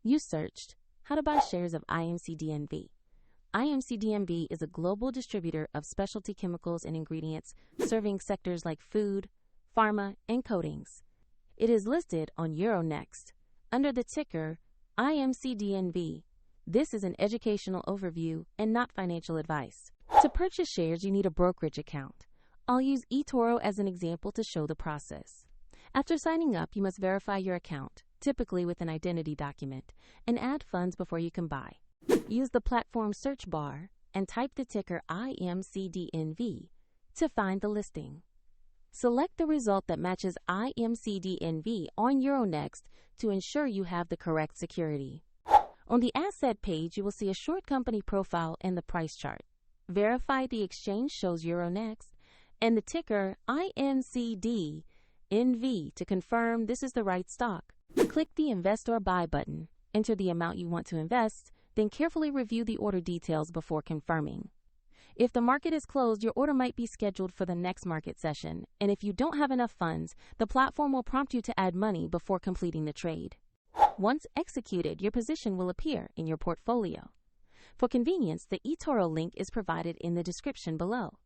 You searched how to buy shares of IMCD NV. IMCD NV is a global distributor of specialty chemicals and ingredients serving sectors like food, pharma, and coatings. It is listed on Euronext under the ticker IMCD NV. This is an educational overview and not financial advice. To purchase shares, you need a brokerage account. I'll use eToro as an example to show the process. After signing up, you must verify your account, typically with an identity document, and add funds before you can buy. Use the platform search bar and type the ticker IMCD NV to find the listing. Select the result that matches IMCD NV on Euronext to ensure you have the correct security. On the asset page, you will see a short company profile and the price chart. Verify the exchange shows Euronext and the ticker IMCD NV to confirm this is the right stock. Click the Invest or Buy button, enter the amount you want to invest, then carefully review the order details before confirming. If the market is closed, your order might be scheduled for the next market session, and if you don't have enough funds, the platform will prompt you to add money before completing the trade. Once executed, your position will appear in your portfolio. For convenience, the eToro link is provided in the description below.